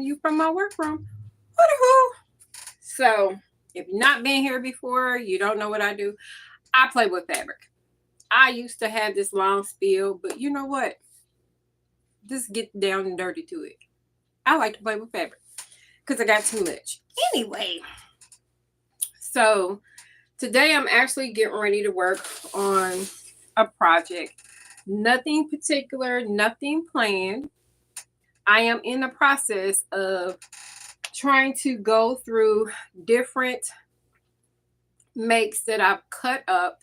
you from my workroom. Woo-hoo. So, if you've not been here before, you don't know what I do. I play with fabric. I used to have this long spiel, but you know what? Just get down and dirty to it. I like to play with fabric because I got too much. Anyway, so today I'm actually getting ready to work on a project. Nothing particular, nothing planned. I am in the process of trying to go through different makes that I've cut up,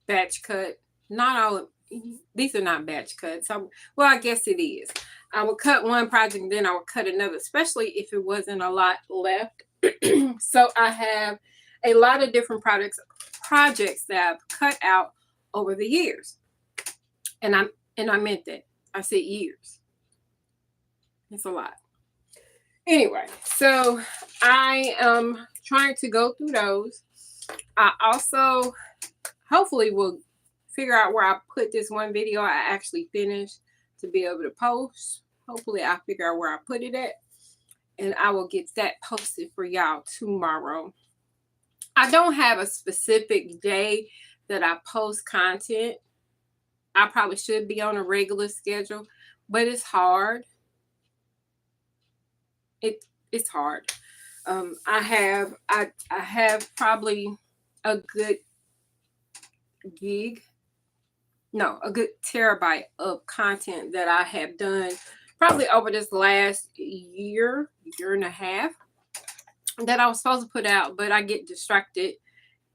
batch cut. Not all, these are not batch cuts. Well, I guess it is. I would cut one project, then I would cut another, especially if it wasn't a lot left. So I have a lot of different projects that I've cut out over the years. And I meant that. I said years. It's a lot. Anyway, so I am trying to go through those. I also hopefully will figure out where I put this one video I actually finished to be able to post. Hopefully I'll figure out where I put it at, and I will get that posted for y'all tomorrow. I don't have a specific day that I post content. I probably should be on a regular schedule, but it's hard. It's hard. I have probably a good a good terabyte of content that I have done probably over this last year and a half that I was supposed to put out, but I get distracted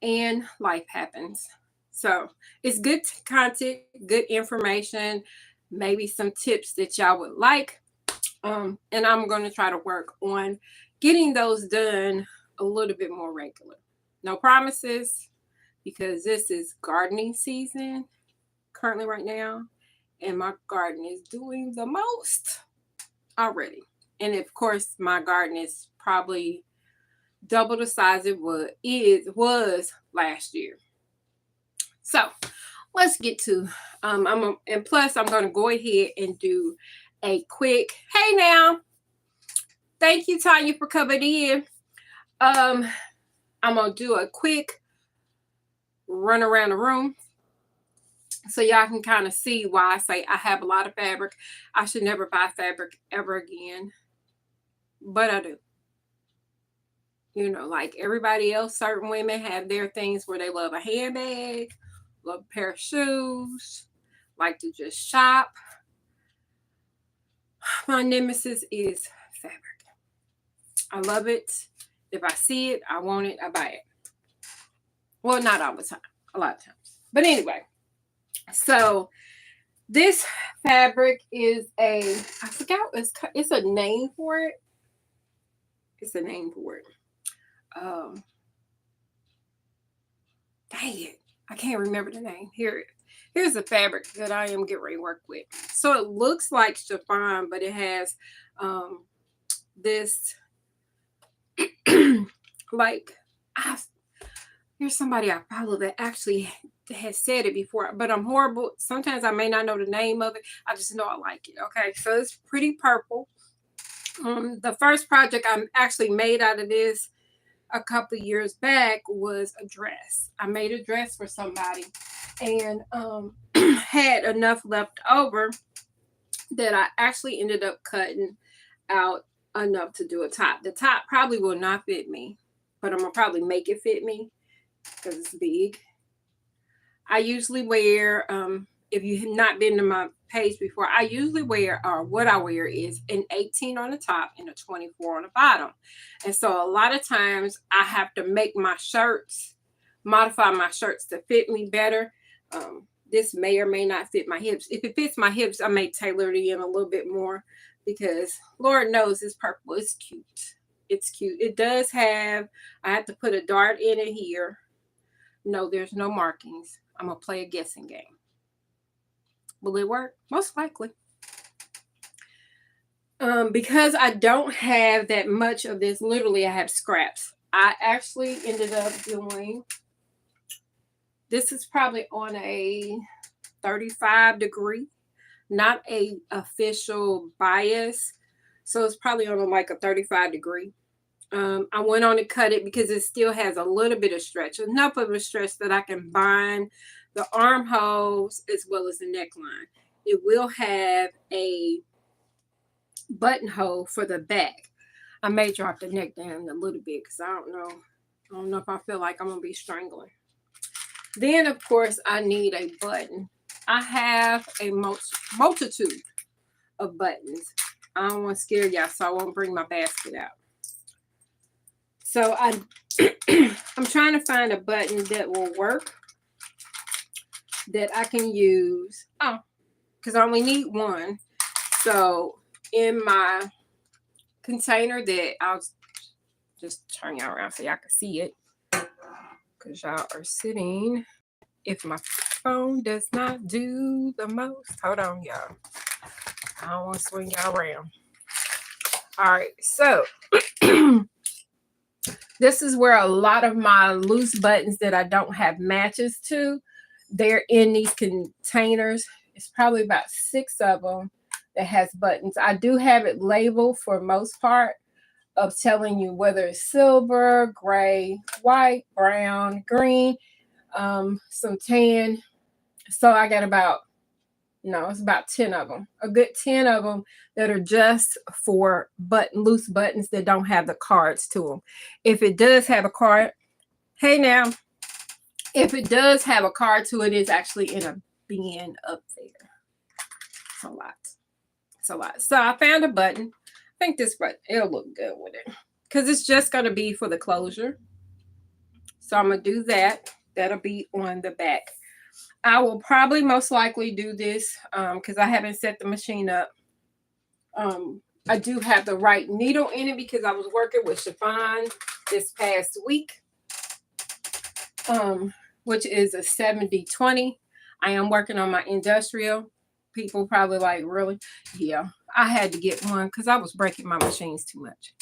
and life happens. So it's good content, good information, maybe some tips that y'all would like. And I'm going to try to work on getting those done a little bit more regular. No promises, because this is gardening season currently right now, and my garden is doing the most already. And of course, my garden is probably double the size it was last year. So let's get to and plus I'm going to go ahead and do a quick hey now. Thank you, Tanya, for coming in. I'm gonna do a quick run around the room so y'all can kind of see why I say I have a lot of fabric. I should never buy fabric ever again, but I do. You know, like everybody else, certain women have their things where they love a handbag, love a pair of shoes, like to just shop. My nemesis is fabric. I love it. If I see it, I want it, I buy it. Well, not all the time, a lot of times. But anyway, so this fabric is I forgot, it's a name for it. It's a name for it. Dang it. I can't remember the name. Here's the fabric that I am getting ready to work with. So it looks like chiffon, but it has this like here's somebody I follow that actually has said it before, but I'm horrible. Sometimes I may not know the name of it. I just know I like it. Okay, so it's pretty purple. The first project I actually made out of this a couple of years back was a dress. I made a dress for somebody and had enough left over that I actually ended up cutting out enough to do a top. The top probably will not fit me, but I'm gonna probably make it fit me because it's big. I usually wear, if you have not been to my page before, I usually wear, or what I wear is an 18 on the top and a 24 on the bottom. And so a lot of times I have to make my shirts, modify my shirts to fit me better. This may or may not fit my hips. If it fits my hips, I may tailor it in a little bit more because Lord knows this purple is cute. It's cute. It does have, I have to put a dart in it here. No, there's no markings. I'm going to play a guessing game. Will it work? Most likely. Because I don't have that much of this, literally I have scraps. I actually ended up doing, this is probably on a 35 degree. not a official bias. So it's probably on like a 35 degree. I went on to cut it because it still has a little bit of stretch, enough of a stretch that I can bind the armholes as well as the neckline. It will have a buttonhole for the back. I may drop the neck down a little bit because I don't know. I don't know if I feel like I'm going to be strangling. Then, of course, I need a button. I have a multitude of buttons. I don't want to scare y'all, so I won't bring my basket out. So I'm trying to find a button that will work, that I can use. Oh, because I only need one. So in my container that I'll just turn y'all around so y'all can see it, because y'all are sitting. If my phone does not do the most, hold on, y'all. I don't want to swing y'all around. All right, so this is where a lot of my loose buttons that I don't have matches to, they're in these containers. It's probably about 6 of them that has buttons. I do have it labeled for most part of telling you whether it's silver, gray, white, brown, green, some tan. So I got it's about 10 of them, a good 10 of them that are just for loose buttons that don't have the cards to them. If it does have a card, hey now, if it does have a card to it, it's actually in a bin up there. It's a lot. It's a lot. So I found a button. I think this button, it'll look good with it because it's just going to be for the closure. So I'm going to do that. That'll be on the back. I will probably most likely do this because I haven't set the machine up. I do have the right needle in it because I was working with chiffon this past week, which is a 70-20. I am working on my industrial. People probably like, really? Yeah, I had to get one because I was breaking my machines too much.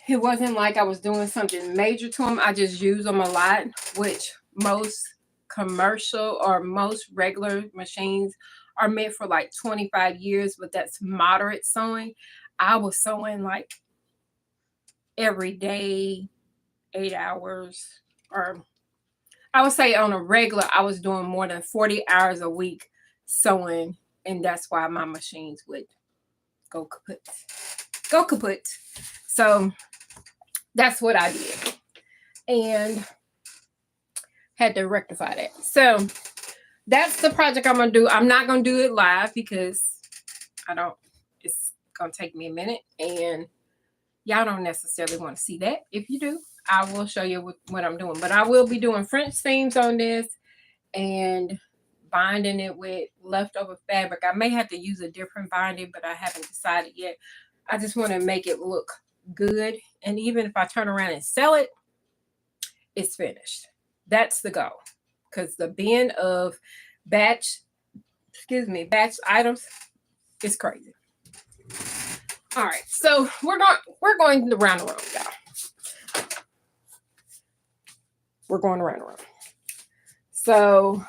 It wasn't like I was doing something major to them. I just use them a lot, which most commercial or most regular machines are meant for like 25 years, but that's moderate sewing. I was sewing like every day, 8 hours, or I would say on a regular, I was doing more than 40 hours a week sewing, and that's why my machines would go kaput. Go kaput. So that's what I did. And had to rectify that. So that's the project I'm going to do. I'm not going to do it live because it's going to take me a minute. And y'all don't necessarily want to see that. If you do, I will show you what I'm doing. But I will be doing French seams on this and binding it with leftover fabric. I may have to use a different binding, but I haven't decided yet. I just want to make it look good. And even if I turn around and sell it, it's finished. That's the goal. Because the bin of batch items is crazy. All right, so we're going around the room, y'all. We're going around the room. So,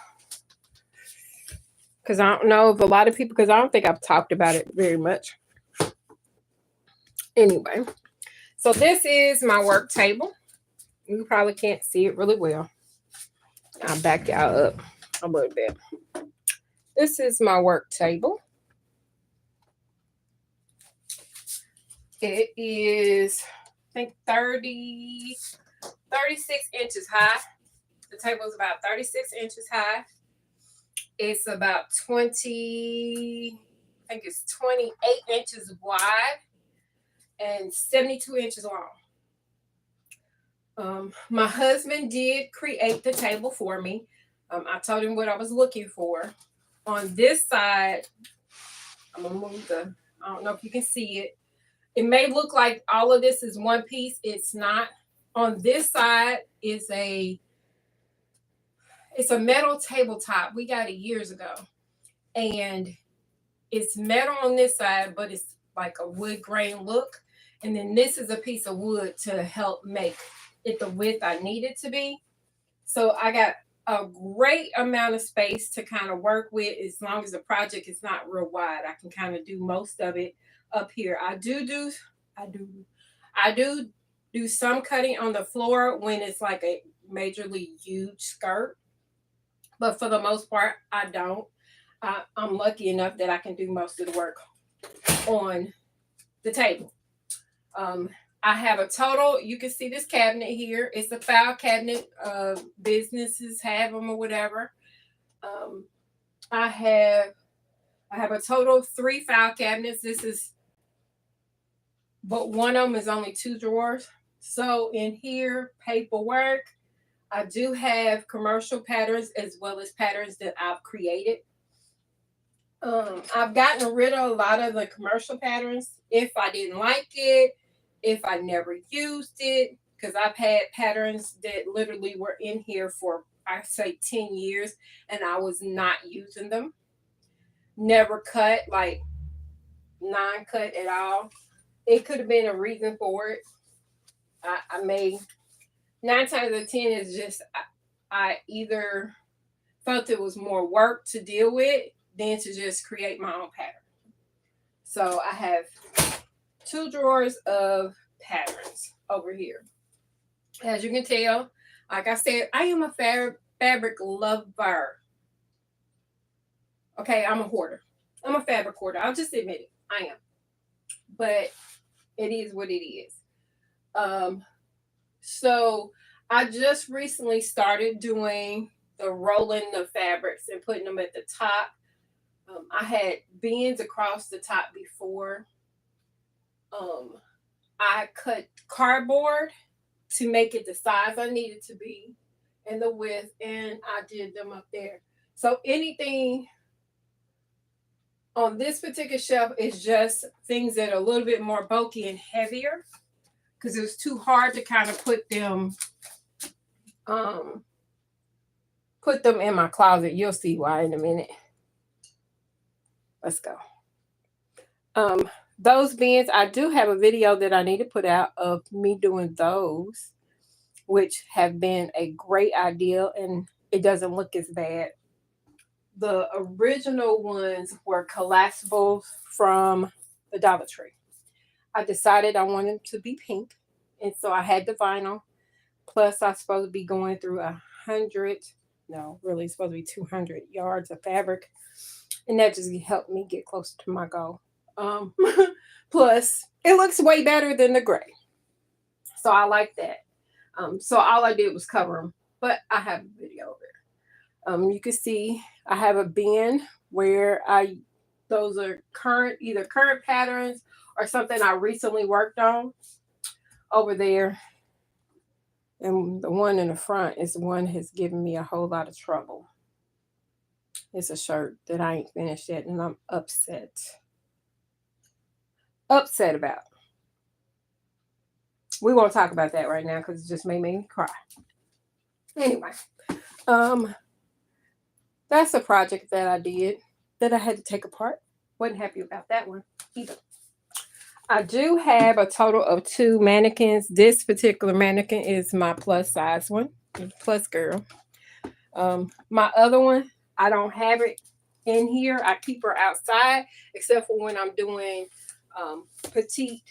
because I don't know if a lot of people, because I don't think I've talked about it very much. Anyway, so this is my work table. You probably can't see it really well. I'll back y'all up a little bit. This is my work table. It is, I think, 36 inches high. The table is about 36 inches high. It's about 28 inches wide and 72 inches long. My husband did create the table for me. I told him what I was looking for. On this side, I'm going to move I don't know if you can see it. It may look like all of this is one piece. It's not. On this side is it's a metal tabletop. We got it years ago. And it's metal on this side, but it's like a wood grain look. And then this is a piece of wood to help make it the width I need it to be. So I got a great amount of space to kind of work with, as long as the project is not real wide. I can kind of do most of it up here. I do I do some cutting on the floor when it's like a majorly huge skirt, but for the most part, I don't. I'm lucky enough that I can do most of the work on the table. Um, I have a total, you can see this cabinet here. It's a file cabinet. Businesses have them or whatever. Um, I have I have a total of 3 file cabinets. But one of them is only 2 drawers. So in here, paperwork. I do have commercial patterns as well as patterns that I've created. I've gotten rid of a lot of the commercial patterns if I didn't like it, if I never used it, because I've had patterns that literally were in here for, I say, 10 years and I was not using them. Never cut, like non cut at all. It could have been a reason for it. I may, 9 times out of 10 is just, I either felt it was more work to deal with than to just create my own pattern. So I have 2 drawers of patterns over here. As you can tell, like I said, I am a fabric lover. Okay, I'm a hoarder. I'm a fabric hoarder. I'll just admit it. I am. But it is what it is. So I just recently started doing the rolling the fabrics and putting them at the top. I had bins across the top before. I cut cardboard to make it the size I needed to be and the width, and I did them up there. So anything on this particular shelf is just things that are a little bit more bulky and heavier, because it was too hard to kind of put them in my closet. You'll see why in a minute. Let's go. Those bins, I do have a video that I need to put out of me doing those, which have been a great idea, and it doesn't look as bad. The original ones were collapsibles from the Dollar Tree. I decided I wanted them to be pink, and so I had the vinyl. Plus, I'm supposed to be going through 100, no, really, it's supposed to be 200 yards of fabric, and that just helped me get closer to my goal. Plus, it looks way better than the gray, so I like that. So all I did was cover them, but I have a video of it. You can see I have a bin where those are either current patterns or something I recently worked on over there. And the one in the front is the one that's given me a whole lot of trouble. It's a shirt that I ain't finished yet, and I'm upset about. We won't talk about that right now because it just made me cry. Anyway, that's a project that I did that I had to take apart. Wasn't happy about that one either. I do have a total of 2 mannequins. This particular mannequin is my plus size one, plus girl. My other one, I don't have it in here. I keep her outside, except for when I'm doing petite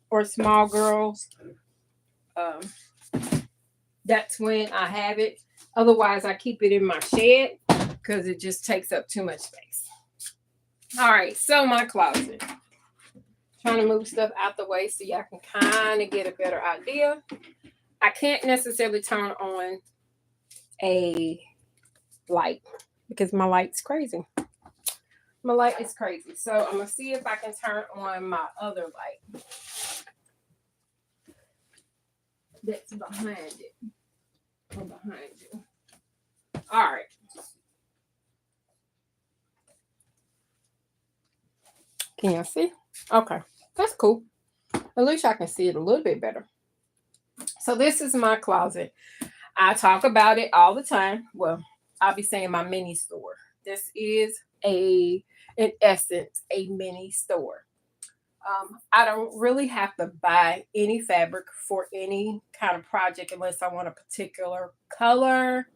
or small girls. That's when I have it. Otherwise, I keep it in my shed because it just takes up too much space. All right, so my closet. Trying to move stuff out the way so y'all can kind of get a better idea. I can't necessarily turn on a light because my light's crazy. My light is crazy. So I'm going to see if I can turn on my other light that's behind it. Or behind you. All right. Can y'all see? Okay. That's cool. At least I can see it a little bit better. So this is my closet. I talk about it all the time. Well, I'll be saying my mini store. This is in essence, a mini store. I don't really have to buy any fabric for any kind of project unless I want a particular color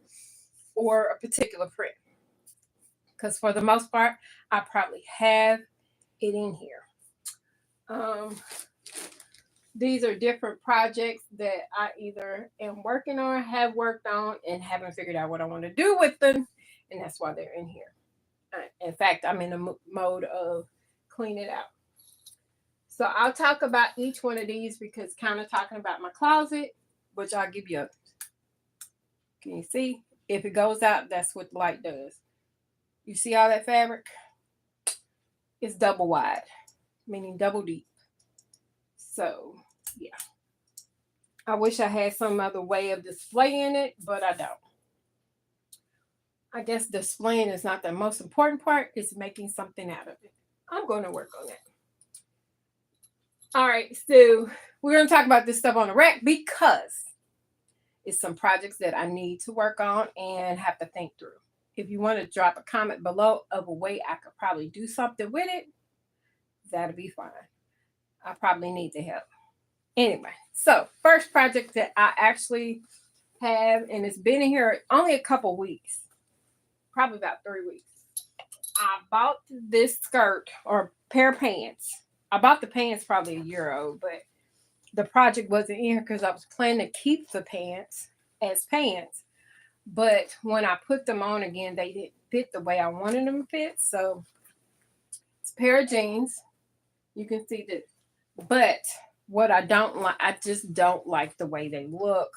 or a particular print. Because for the most part, I probably have it in here. These are different projects that I either am working on, have worked on, and haven't figured out what I want to do with them. And that's why they're in here. In fact, I'm in the mode of clean it out. So I'll talk about each one of these because kind of talking about my closet, which I'll give you a, can you see? If it goes out, that's what the light does. You see all that fabric? It's double wide, meaning double deep. So, yeah. I wish I had some other way of displaying it, but I don't. I guess displaying is not the most important part. It's making something out of it. I'm going to work on that. All right, so we're going to talk about this stuff on the rack because it's some projects that I need to work on and have to think through. If you want to drop a comment below of a way I could probably do something with it, that'll be fine. I probably need the help. Anyway, so first project that I actually have, and it's been in here only a couple weeks, probably about 3 weeks. I bought this skirt or pair of pants. I bought the pants probably a year old, but the project wasn't in here because I was planning to keep the pants as pants. But when I put them on again, they didn't fit the way I wanted them to fit. So it's a pair of jeans. You can see that. But what I don't like, I just don't like the way they look.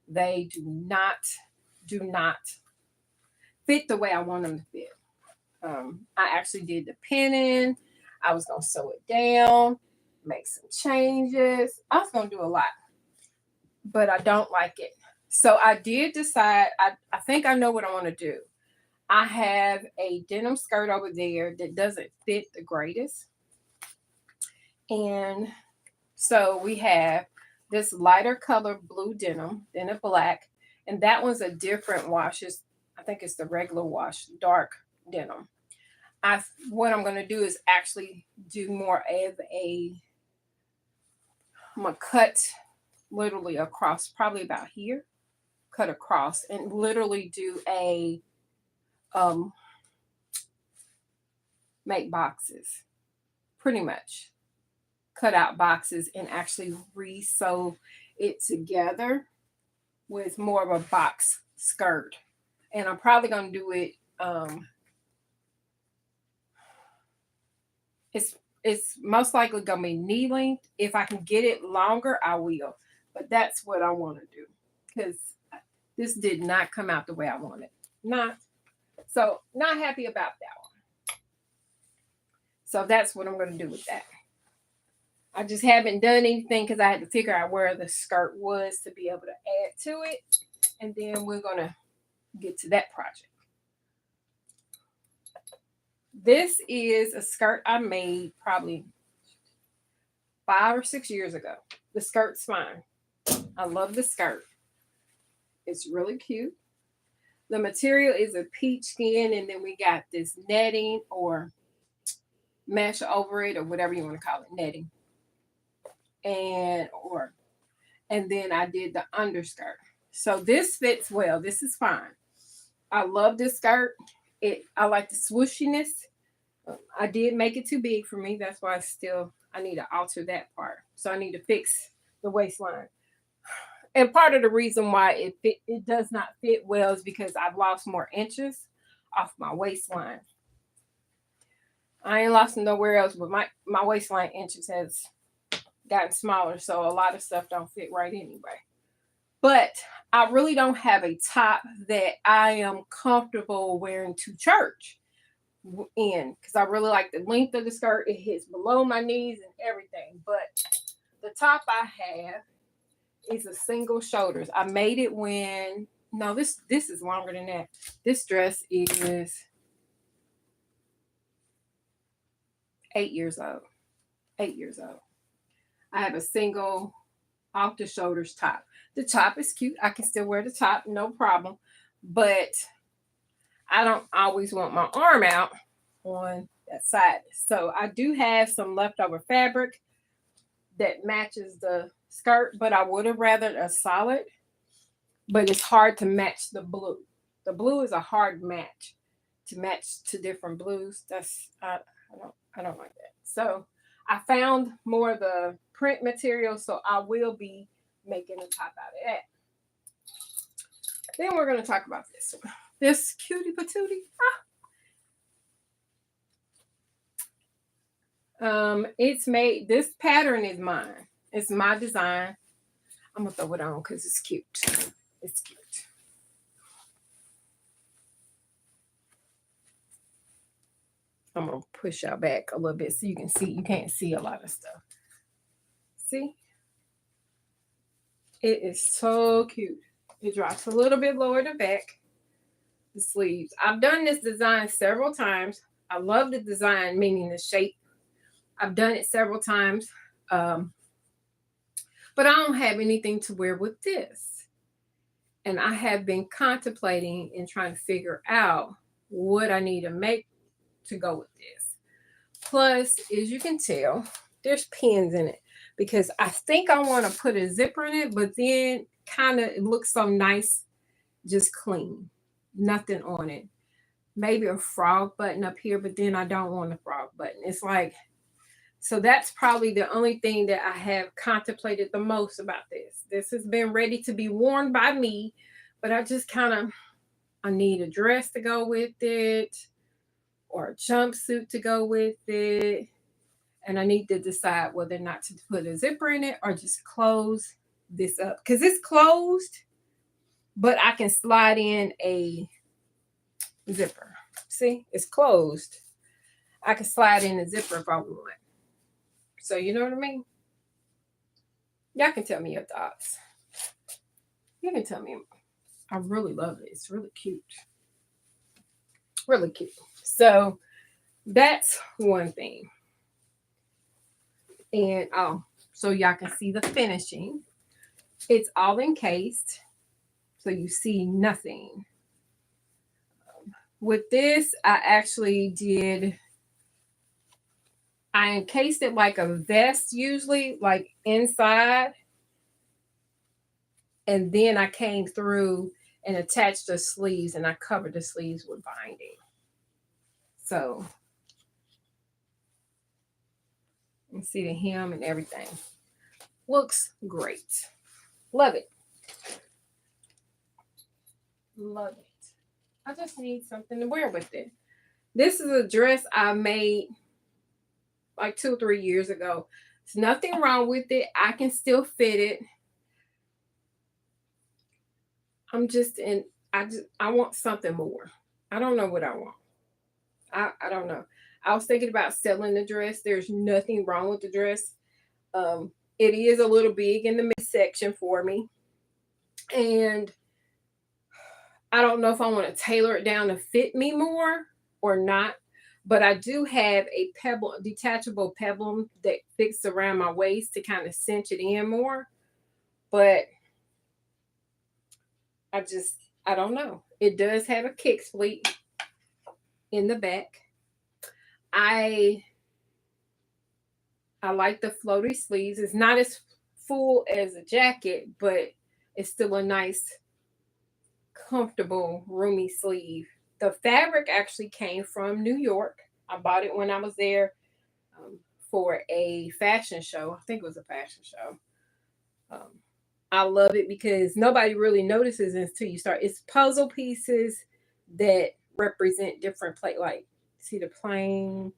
They do not fit the way I want them to fit. I actually did the pinning. I was going to sew it down, make some changes. I was going to do a lot, but I don't like it. So I did decide, I think I know what I want to do. I have a denim skirt over there that doesn't fit the greatest. And so we have this lighter color blue denim, then a black, and that one's a different wash. I think it's the regular wash, dark denim. What I'm going to do is actually do more of I'm going to cut literally across, probably about here, cut across and literally do a, make boxes, pretty much cut out boxes and actually re-sew it together with more of a box skirt. And I'm probably going to do it, it's most likely going to be knee length. If I can get it longer, I will. But that's what I want to do because this did not come out the way I wanted. Not happy about that one. So that's what I'm going to do with that. I just haven't done anything because I had to figure out where the skirt was to be able to add to it. And then we're going to get to that project. This is a skirt I made probably 5 or 6 years ago. The skirt's fine. I love the skirt. It's really cute. The material is a peach skin, and then we got this netting or mesh over it, or whatever you want to call it, netting. And then I did the underskirt. So this fits well. This is fine. I love this skirt. I like the swooshiness. I did make it too big for me. That's why I need to alter that part. So I need to fix the waistline. And part of the reason why it does not fit well is because I've lost more inches off my waistline. I ain't lost nowhere else, but my waistline inches has gotten smaller, so a lot of stuff don't fit right anyway. But I really don't have a top that I am comfortable wearing to church in because I really like the length of the skirt. It hits below my knees and everything. But the top I have is a single shoulders. I made it this is longer than that. This dress is 8 years old. 8 years old. I have a single off the shoulders top. The top is cute. I can still wear the top, no problem. But I don't always want my arm out on that side. So I do have some leftover fabric that matches the skirt, but I would have rather a solid. But it's hard to match the blue. The blue is a hard match to different blues. I don't like that. So I found more of the print material, so I will be making a top out of that. Then we're going to talk about this one. This cutie patootie. It's made, this pattern is mine. It's my design. I'm going to throw it on because it's cute. It's cute. I'm going to push y'all back a little bit so you can see. You can't see a lot of stuff. See? It is so cute. It drops a little bit lower the back. The sleeves. I've done this design several times. I love the design, meaning the shape. I've done it several times. But I don't have anything to wear with this. And I have been contemplating and trying to figure out what I need to make to go with this. Plus, as you can tell, there's pins in it because I think I want to put a zipper in it, but then kind of it looks so nice, just clean, nothing on it. Maybe a frog button up here, but then I don't want a frog button. It's like, so that's probably the only thing that I have contemplated the most about this. This has been ready to be worn by me, but I just kind of, I need a dress to go with it or a jumpsuit to go with it. And I need to decide whether or not to put a zipper in it or just close this up. Because it's closed, but I can slide in a zipper. See, it's closed. I can slide in a zipper if I want. So you know what I mean? Y'all can tell me your thoughts. You can tell me. I really love it. It's really cute. Really cute. So that's one thing. And so y'all can see the finishing. It's all encased, so you see nothing. With this, I encased it like a vest usually, like inside. And then I came through and attached the sleeves, and I covered the sleeves with binding. So you can see the hem and everything. Looks great. Love it. Love it. I just need something to wear with it. This is a dress I made like 2 or 3 years ago. There's nothing wrong with it. I can still fit it. I want something more. I don't know what I want. I don't know. I was thinking about selling the dress. There's nothing wrong with the dress. It is a little big in the midsection for me. And I don't know if I want to tailor it down to fit me more or not. But I do have a detachable peplum that fits around my waist to kind of cinch it in more. But I don't know. It does have a kick pleat in the back. I like the floaty sleeves. It's not as full as a jacket, but it's still a nice, comfortable, roomy sleeve. The fabric actually came from New York. I bought it when I was there for a fashion show. I think it was a fashion show. I love it because nobody really notices until you start. It's puzzle pieces that represent different like see the plane.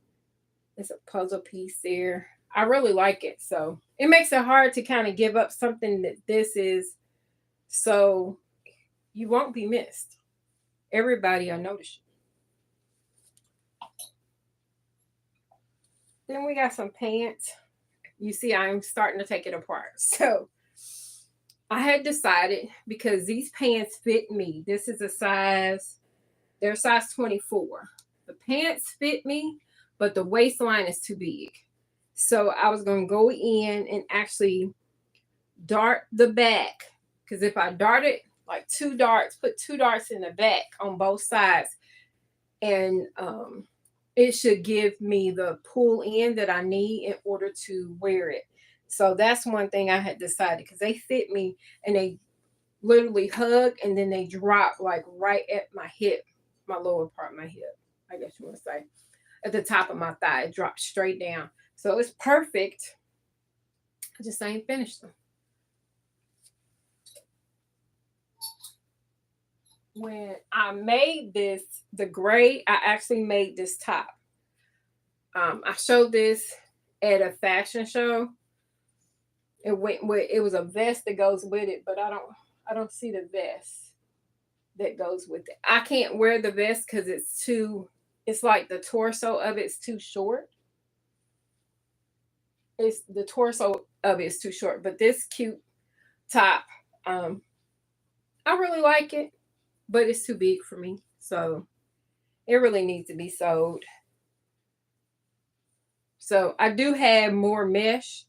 There's a puzzle piece there. I really like it. So it makes it hard to kind of give up something that this is, so you won't be missed. Everybody will notice you. Then we got some pants. You see, I'm starting to take it apart. So I had decided, because these pants fit me. This is a size, they're size 24. The pants fit me, but the waistline is too big. So I was going to go in and actually dart the back. Because if I darted like 2 darts, put 2 darts in the back on both sides, and it should give me the pull in that I need in order to wear it. So that's one thing I had decided, because they fit me and literally hug, and then they drop like right at my hip, my lower part of my hip, I guess you want to say, at the top of my thigh. It dropped straight down. So it's perfect. I just ain't finished them. When I made this, the gray, I actually made this top. I showed this at a fashion show. It went with, it was a vest that goes with it, but I don't see the vest that goes with it. I can't wear the vest because it's too, it's like the torso of it's too short. It's the torso of it's too short. But this cute top, I really like it, but it's too big for me. So it really needs to be sewed. So I do have more mesh,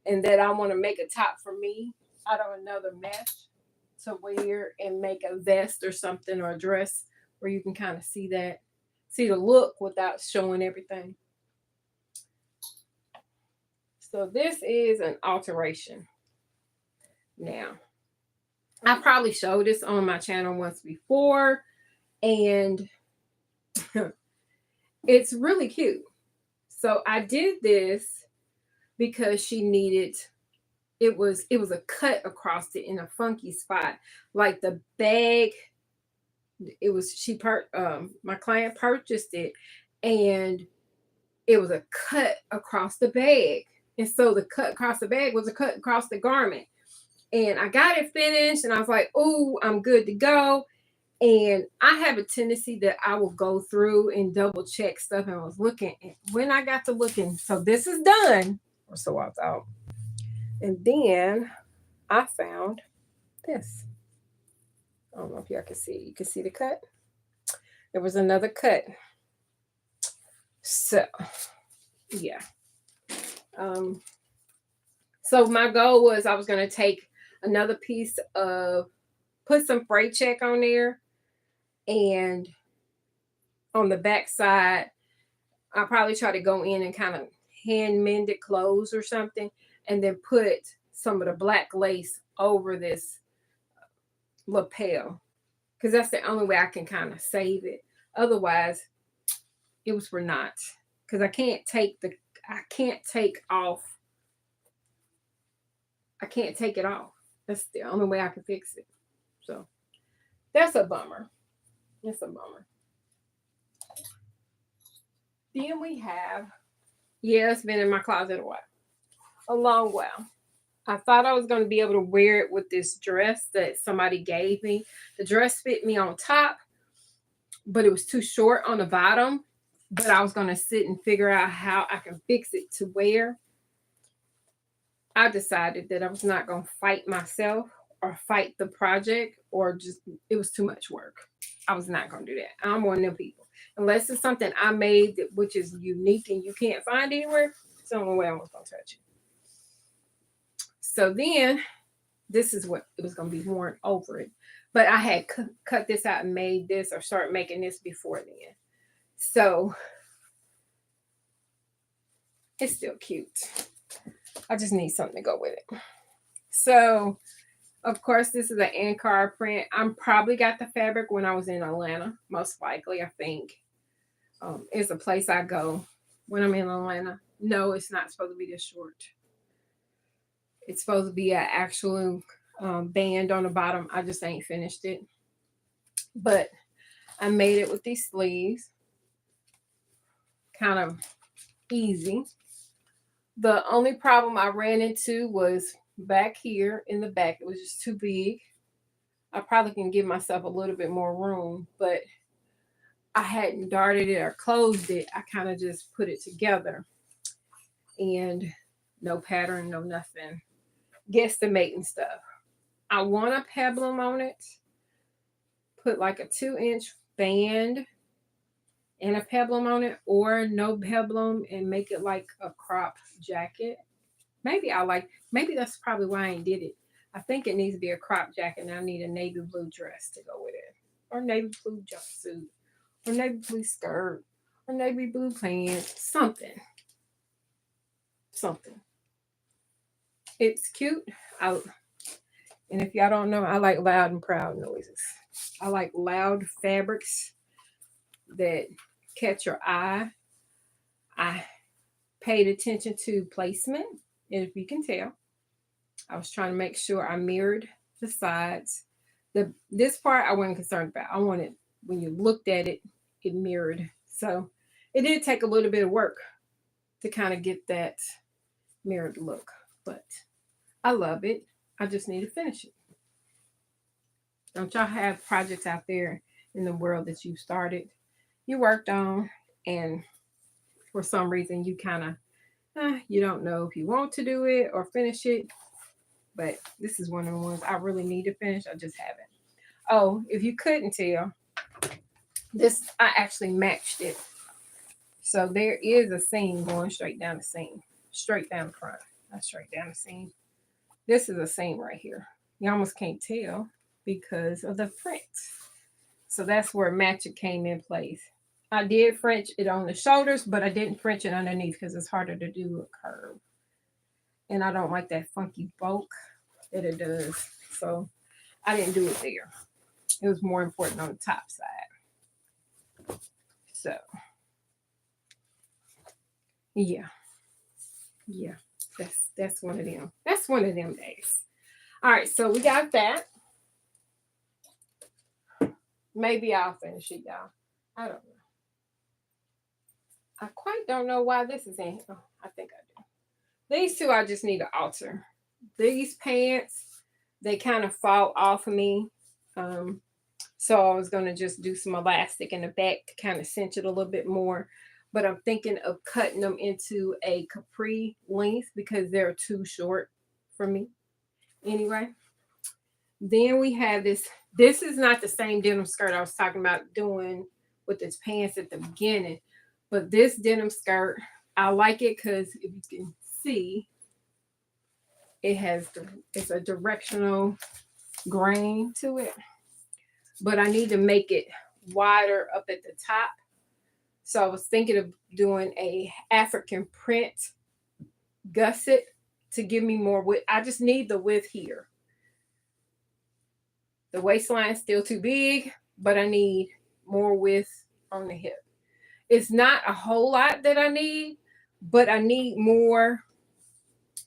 and that I want to make a top for me out of another mesh to wear and make a vest or something, or a dress where you can kind of see that, see the look without showing everything. So this is an alteration. Now, I probably showed this on my channel once before, and it's really cute. So I did this because she needed, it was a cut across it in a funky spot. Like the bag, it was, my client purchased it, and it was a cut across the bag. And so the cut across the bag was a cut across the garment. And I got it finished, and I was like, oh, I'm good to go. And I have a tendency that I will go through and double check stuff. And I was looking, and when I got to looking, so this is done, or so I thought. And then I found this. I don't know if y'all can see. You can see the cut. There was another cut. So, yeah. So my goal was I was going to take another piece of, put some freight check on there, and on the back side, I'll probably try to go in and kind of hand mend it close or something, and then put some of the black lace over this lapel, because that's the only way I can kind of save it. Otherwise, it was for naught, because I can't take it off. That's the only way I can fix it. So that's a bummer. It's a bummer. Then we have, yeah, it's been in my closet a long while. I thought I was going to be able to wear it with this dress that somebody gave me. The dress fit me on top, but it was too short on the bottom. But I was going to sit and figure out how I can fix it to wear. I decided that I was not going to fight myself or fight the project, or just, it was too much work. I was not going to do that. I'm one of them people. Unless it's something I made that, which is unique and you can't find anywhere, it's the only way I was going to touch it. So then, this is what it was going to be worn over it. But I had cut this out and made this, or started making this before then. So, it's still cute. I just need something to go with it. So, of course, this is an Ankara print. I'm probably got the fabric when I was in Atlanta, most likely, I think. It's a place I go when I'm in Atlanta. No, it's not supposed to be this short. It's supposed to be an actual band on the bottom. I just ain't finished it. But I made it with these sleeves. Kind of easy. The only problem I ran into was back here in the back. It was just too big. I probably can give myself a little bit more room, but I hadn't darted it or closed it. I kind of just put it together, and no pattern, no nothing. Guesstimating stuff. I want a peplum on it. Put like a 2-inch band and a peplum on it, or no peplum and make it like a crop jacket. Maybe that's probably why I ain't did it. I think it needs to be a crop jacket, and I need a navy blue dress to go with it, or navy blue jumpsuit, or navy blue skirt, or navy blue pants, something. It's cute. And if y'all don't know, I like loud and proud noises. I like loud fabrics that catch your eye. I paid attention to placement. And if you can tell, I was trying to make sure I mirrored the sides. This part I wasn't concerned about. I wanted, when you looked at it, it mirrored. So it did take a little bit of work to kind of get that mirrored look, but I love it. I just need to finish it. Don't y'all have projects out there in the world that you started, you worked on, and for some reason you kind of you don't know if you want to do it or finish it? But this is one of the ones I really need to finish. I just haven't. Oh, if you couldn't tell, this I actually matched it. So there is a seam going straight down the seam, straight down the front, not straight down the seam. This is a seam right here. You almost can't tell because of the print. So that's where matching came in place. I did French it on the shoulders, but I didn't French it underneath because it's harder to do a curve. And I don't like that funky bulk that it does. So I didn't do it there. It was more important on the top side. So yeah. That's one of them. That's one of them days. All right, so we got that. Maybe I'll finish it, y'all. I don't know. I quite don't know why this is in here. Oh, I think I do. These two I just need to alter. These pants, they kind of fall off of me. So I was going to just do some elastic in the back to kind of cinch it a little bit more. But I'm thinking of cutting them into a capri length because they're too short for me. Anyway, then we have this. This is not the same denim skirt I was talking about doing with its pants at the beginning. But this denim skirt, I like it because if you can see, it's a directional grain to it. But I need to make it wider up at the top. So I was thinking of doing a African print gusset to give me more width. I just need the width here. The waistline is still too big, but I need more width on the hip. It's not a whole lot that I need, but I need more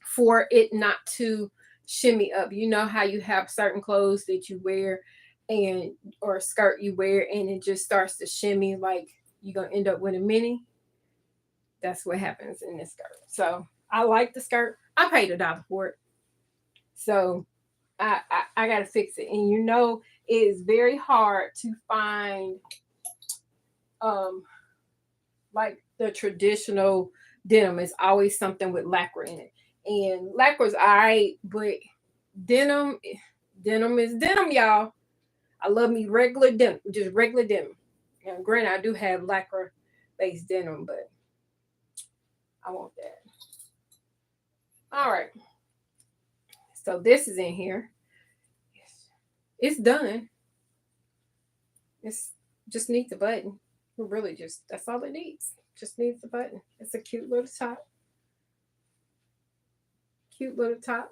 for it not to shimmy up. You know how you have certain clothes that you wear or a skirt you wear and it just starts to shimmy like you're going to end up with a mini. That's what happens in this skirt. So I like the skirt. I paid $1 for it. So I got to fix it. And you know, it is very hard to find like the traditional denim. Is always something with lacquer in it. And lacquer's all right, but denim is denim, y'all. I love me regular denim, just regular denim. Now, granted, I do have lacquer-based denim, but I want that. All right. So this is in here. It's done. It's just needs the button. It really just, that's all it needs. Just needs the button. It's a cute little top. Cute little top.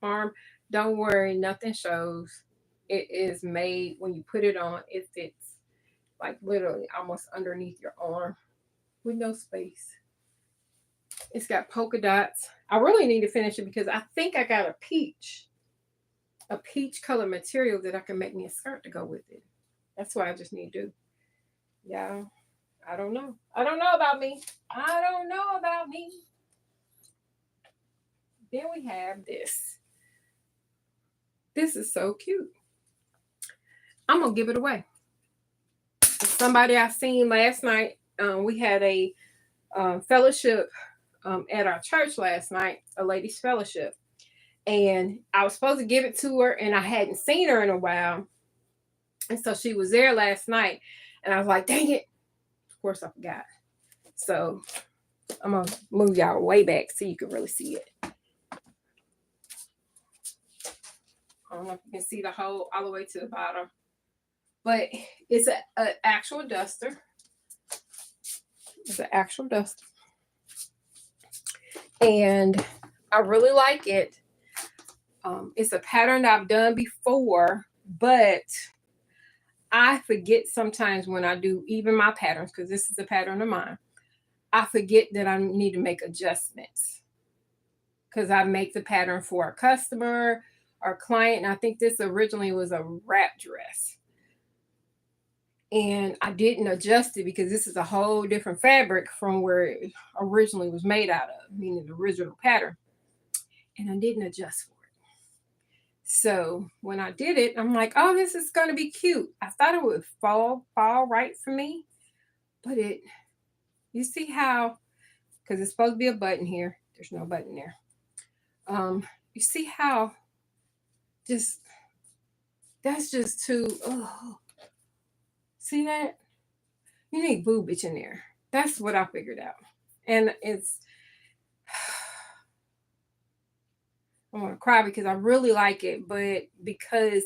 Arm. Don't worry, nothing shows. It is made, when you put it on, it fits like literally almost underneath your arm with no space. It's got polka dots. I really need to finish it because I think I got a peach color material that I can make me a skirt to go with it. That's what I just need to do. Yeah, I don't know. I don't know about me. I don't know about me. Then we have this. This is so cute. I'm going to give it away. Somebody I seen last night, we had a fellowship at our church last night, a ladies' fellowship. And I was supposed to give it to her, and I hadn't seen her in a while. And so she was there last night, and I was like, dang it. Of course, I forgot. So I'm going to move y'all way back so you can really see it. I don't know if you can see the hole all the way to the bottom. But it's an actual duster. It's an actual duster. And I really like it. It's a pattern I've done before, but I forget sometimes when I do even my patterns, because this is a pattern of mine. I forget that I need to make adjustments because I make the pattern for a customer or client. And I think this originally was a wrap dress. And I didn't adjust it because this is a whole different fabric from where it originally was made out of, meaning the original pattern. And I didn't adjust for it. So when I did it, I'm like, oh, this is going to be cute. I thought it would fall right for me. But you see how, because it's supposed to be a button here. There's no button there. You see how that's just too, see that? You need boobage in there. That's what I figured out. And I'm going to cry because I really like it, but because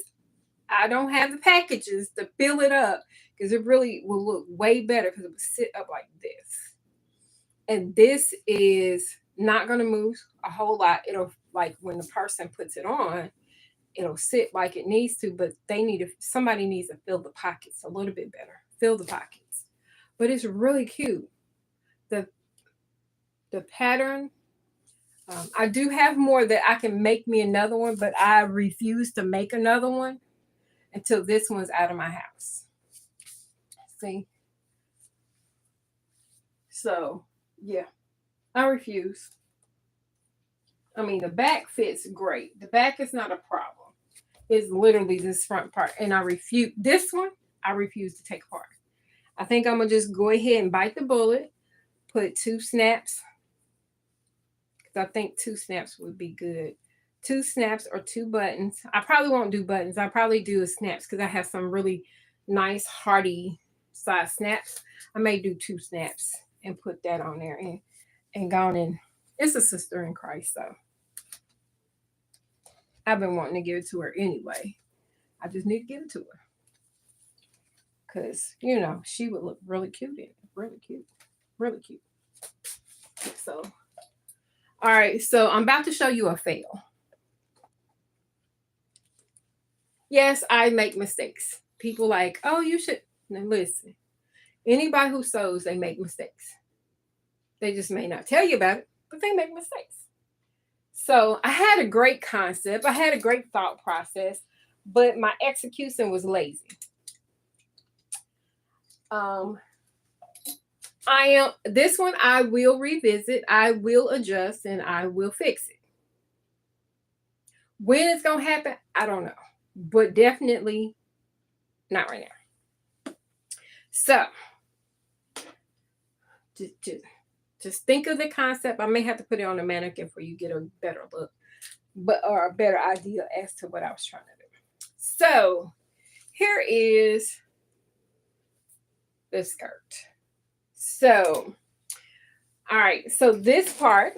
I don't have the packages to fill it up, because it really will look way better because it would sit up like this. And this is not going to move a whole lot. It'll, like when the person puts it on, it'll sit like it needs to, but somebody needs to fill the pockets a little bit better. Fill the pockets. But it's really cute. The pattern, I do have more that I can make me another one, but I refuse to make another one until this one's out of my house. See? So, yeah, I refuse. I mean, the back fits great. The back is not a problem. It's literally this front part. And I refuse to take apart. I think I'm going to just go ahead and bite the bullet, put 2 snaps. Because I think 2 snaps would be good. 2 snaps or 2 buttons. I probably won't do buttons. I'll probably do a snaps because I have some really nice, hearty size snaps. I may do 2 snaps and put that on there and go on in. It's a sister in Christ, though. I've been wanting to give it to her anyway. I just need to give it to her. Because, she would look really cute in it. Really cute. Really cute. So, all right. So, I'm about to show you a fail. Yes, I make mistakes. People like, oh, you should. Now, listen. Anybody who sews, they make mistakes. They just may not tell you about it, but they make mistakes. So I had a great concept. I had a great thought process, but my execution was lazy. This one I will revisit, I will adjust, and I will fix it. When it's going to happen, I don't know, but definitely not right now. So just think of the concept. I may have to put it on a mannequin for you to get a better look, or a better idea as to what I was trying to do. So here is the skirt. So, all right. So this part,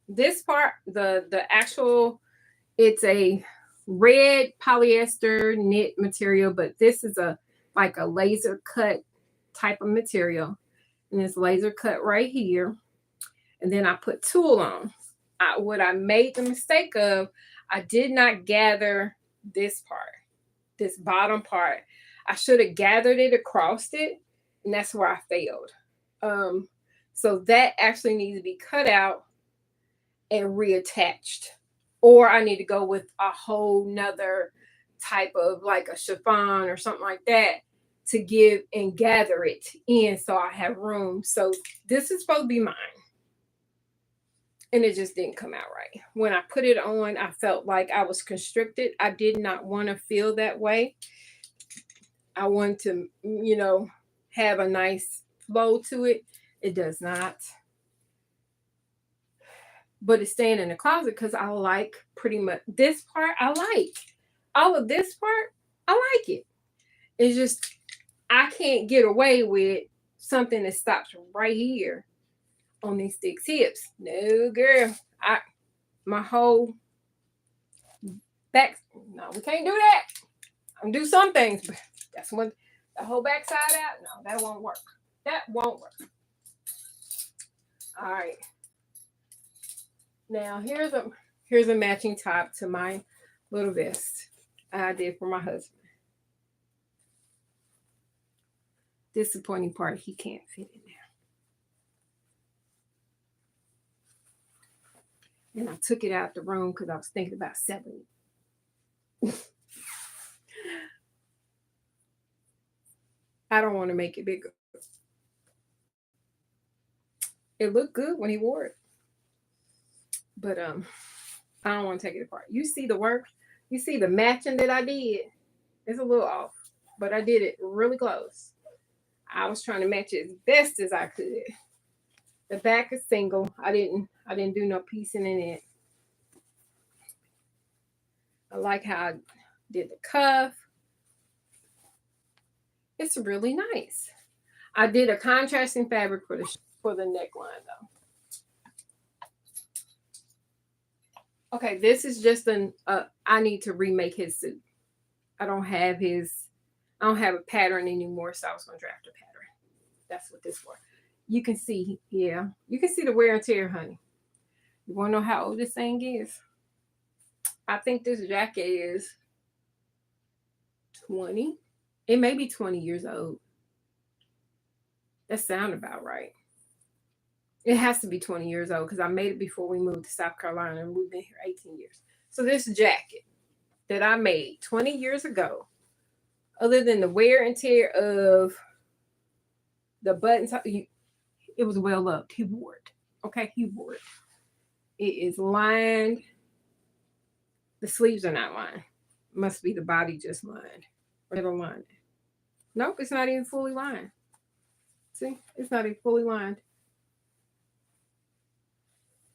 the actual, it's a red polyester knit material, but this is like a laser cut type of material. And it's laser cut right here. And then I put tulle on. What I made the mistake of, I did not gather this part, this bottom part. I should have gathered it across it, and that's where I failed. So that actually needs to be cut out and reattached. Or I need to go with a whole nother type of like a chiffon or something like that to give and gather it in so I have room. So this is supposed to be mine. And it just didn't come out right. When I put it on, I felt like I was constricted. I did not want to feel that way. I wanted to, have a nice flow to it. It does not. But it's staying in the closet because I like pretty much this part. I like all of this part. I like it. It's just, I can't get away with something that stops right here on these thick hips. No, girl. My whole back. No, we can't do that. I can do some things, but that's when the whole back side out. No, that won't work. That won't work. All right. Now here's a. Here's a matching top to my little vest I did for my husband. Disappointing part, he can't fit in there. And I took it out the room because I was thinking about selling it. I don't want to make it bigger. It looked good when he wore it. But I don't want to take it apart. You see the work? You see the matching that I did? It's a little off, but I did it really close. I was trying to match it as best as I could. The back is single. I didn't do no piecing in it. I like how I did the cuff. It's really nice. I did a contrasting fabric for the neckline though. Okay, this is just I need to remake his suit. I don't have a pattern anymore, so I was gonna draft a pattern. That's what this for. You can see, yeah, you can see the wear and tear, honey. You wanna know how old this thing is? I think this jacket is 20. It may be 20 years old. That sounds about right. It has to be 20 years old because I made it before we moved to South Carolina and we've been here 18 years. So this jacket that I made 20 years ago, other than the wear and tear of the buttons, it was well loved. He wore it. Okay, he wore it. It is lined. The sleeves are not lined. Must be the body just lined. Or never lined. Nope, it's not even fully lined. See, it's not even fully lined.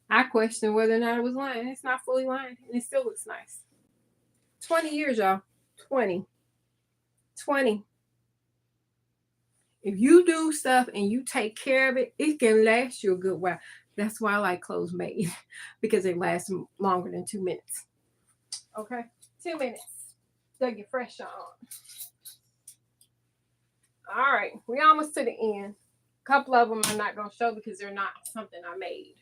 I question whether or not it was lined. It's not fully lined, and it still looks nice. 20 years, y'all. 20. 20. If you do stuff and you take care of it, it can last you a good while. That's why I like clothes made, because they last longer than 2 minutes. Okay? 2 minutes. They'll get fresh on. All right. We almost to the end. A couple of them I'm not going to show because they're not something I made.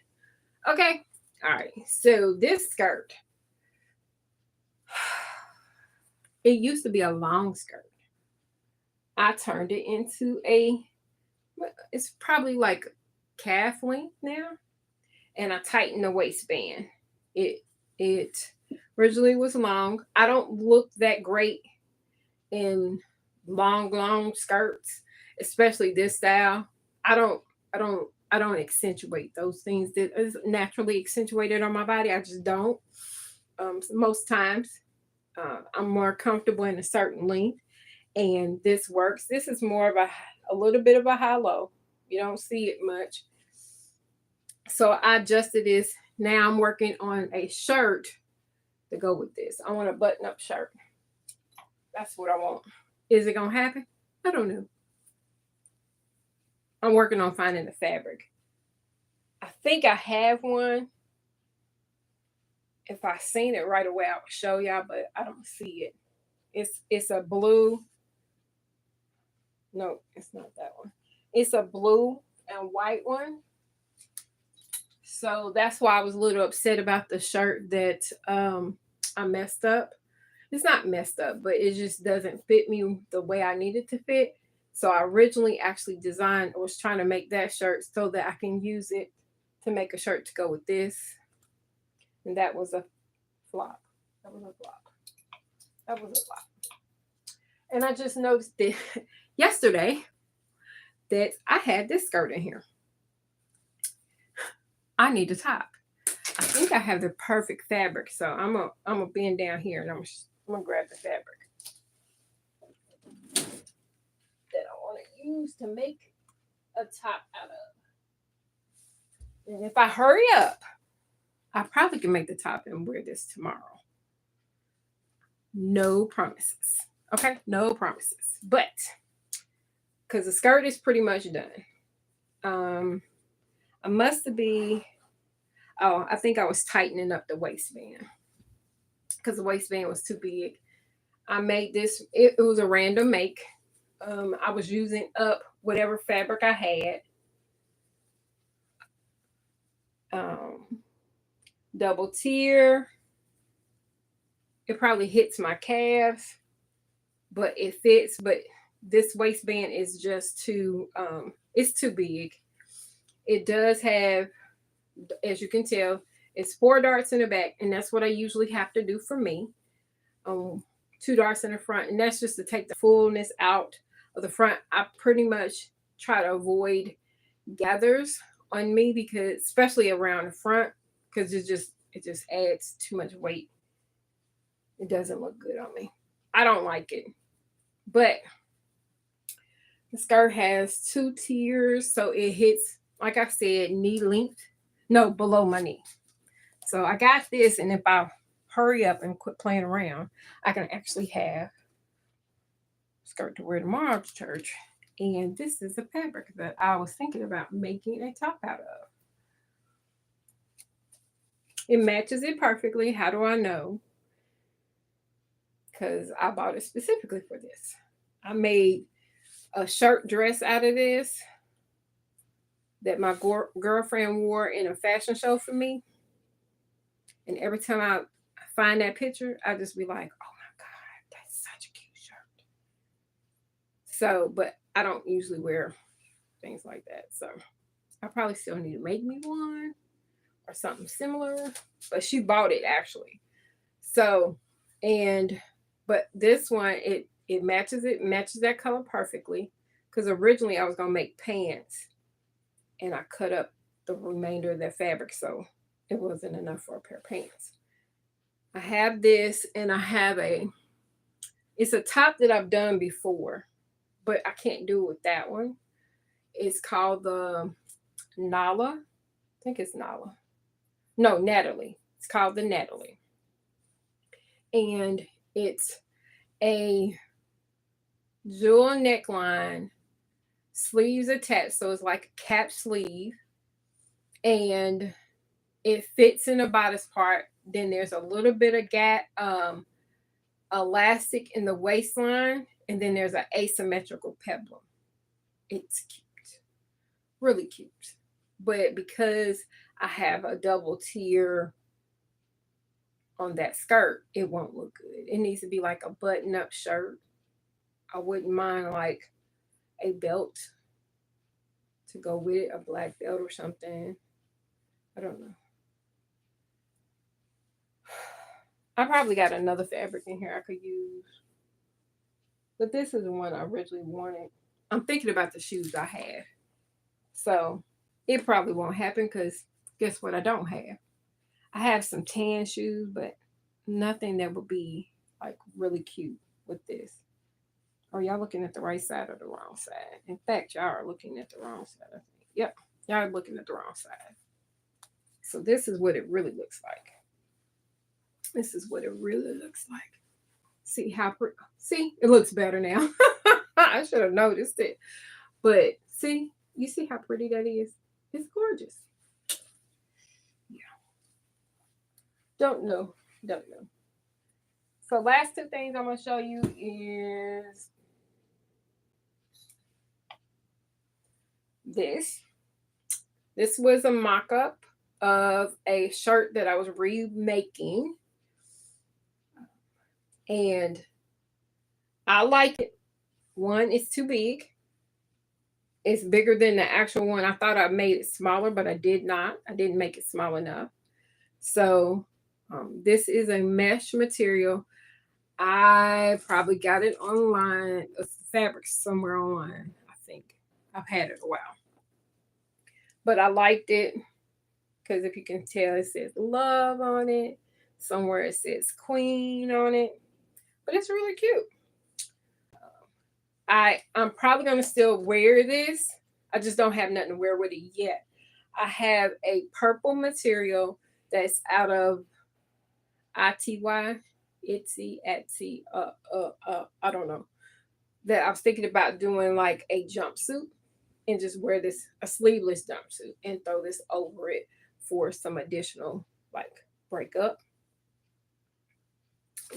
Okay. All right. So this skirt, it used to be a long skirt. I turned it into it's probably like calf length now. And I tightened the waistband. It originally was long. I don't look that great in long skirts, especially this style. I don't accentuate those things that is naturally accentuated on my body. I just don't. Most times, I'm more comfortable in a certain length, and this works. This is more of a little bit of a high-low. You don't see it much. So I adjusted this. Now I'm working on a shirt to go with this. I want a button-up shirt. That's what I want. Is it gonna happen? I don't know. I'm working on finding the fabric. I think I have one. If I seen it right away, I would show y'all, but I don't see it. It's a blue. No, it's not that one. It's a blue and white one. So that's why I was a little upset about the shirt that I messed up. It's not messed up, but it just doesn't fit me the way I need it to fit. So I originally actually designed or was trying to make that shirt so that I can use it to make a shirt to go with this. And that was a flop. That was a flop. That was a flop. And I just noticed that yesterday that I had this skirt in here. I need a top. I think I have the perfect fabric, so I'm gonna bend down here and I'm gonna grab the fabric that I want to use to make a top out of. And if I hurry up, I probably can make the top and wear this tomorrow. No promises. Okay, no promises. But because the skirt is pretty much done. I must be. Oh, I think I was tightening up the waistband because the waistband was too big. I made this. It was a random make. I was using up whatever fabric I had. double tier. It probably hits my calves, but it fits. But this waistband is just too, it's too big. It does have, as you can tell, it's 4 darts in the back, and that's what I usually have to do for me. 2 darts in the front, and that's just to take the fullness out of the front. I pretty much try to avoid gathers on me, because especially around the front, because it just adds too much weight. It doesn't look good on me. I don't like it. But the skirt has 2 tiers, so it hits, like I said, knee length. No, below my knee. So I got this, and if I hurry up and quit playing around, I can actually have skirt to wear tomorrow to church. And this is a fabric that I was thinking about making a top out of. It matches it perfectly. How do I know? Because I bought it specifically for this. I made a shirt dress out of this that my girlfriend wore in a fashion show for me. And every time I find that picture, I just be like, oh my God, that's such a cute shirt. So, but I don't usually wear things like that. So I probably still need to make me one or something similar. But she bought it actually. So, but this one, it matches that color perfectly. Because originally I was gonna make pants, and I cut up the remainder of that fabric, so it wasn't enough for a pair of pants. I have this, and it's a top that I've done before, but I can't do it with that one. It's called the Nala. I think it's Nala. No, Natalie. It's called the Natalie. And it's a jewel neckline, sleeves attached, so it's like a cap sleeve, and it fits in the bodice part. Then there's a little bit of elastic in the waistline, and then there's an asymmetrical peplum. It's cute, really cute. But because I have a double tier on that skirt, it won't look good. It needs to be like a button-up shirt. I wouldn't mind like a belt to go with it, a black belt or something. I don't know. I probably got another fabric in here I could use. But this is the one I originally wanted. I'm thinking about the shoes I have. So it probably won't happen, because guess what I don't have? I have some tan shoes, but nothing that would be like really cute with this. Oh, y'all looking at the right side or the wrong side? In fact, y'all are looking at the wrong side, I think. Yep, y'all are looking at the wrong side. So this is what it really looks like. This is what it really looks like. See how see, it looks better now. I should have noticed it. But see, you see how pretty that is? It's gorgeous. Yeah. Don't know. So last 2 things I'm going to show you is this. This was a mock-up of a shirt that I was remaking. And I like it. One, it's too big. It's bigger than the actual one. I thought I made it smaller, but I did not. I didn't make it small enough. So this is a mesh material. I probably got it online. Fabric somewhere online, I think. I've had it a while. But I liked it because if you can tell, it says love on it. Somewhere it says queen on it. But it's really cute. I'm probably going to still wear this. I just don't have nothing to wear with it yet. I have a purple material that's out of Etsy, I don't know. That I was thinking about doing like a jumpsuit and just wear this, a sleeveless jumpsuit, and throw this over it for some additional like breakup.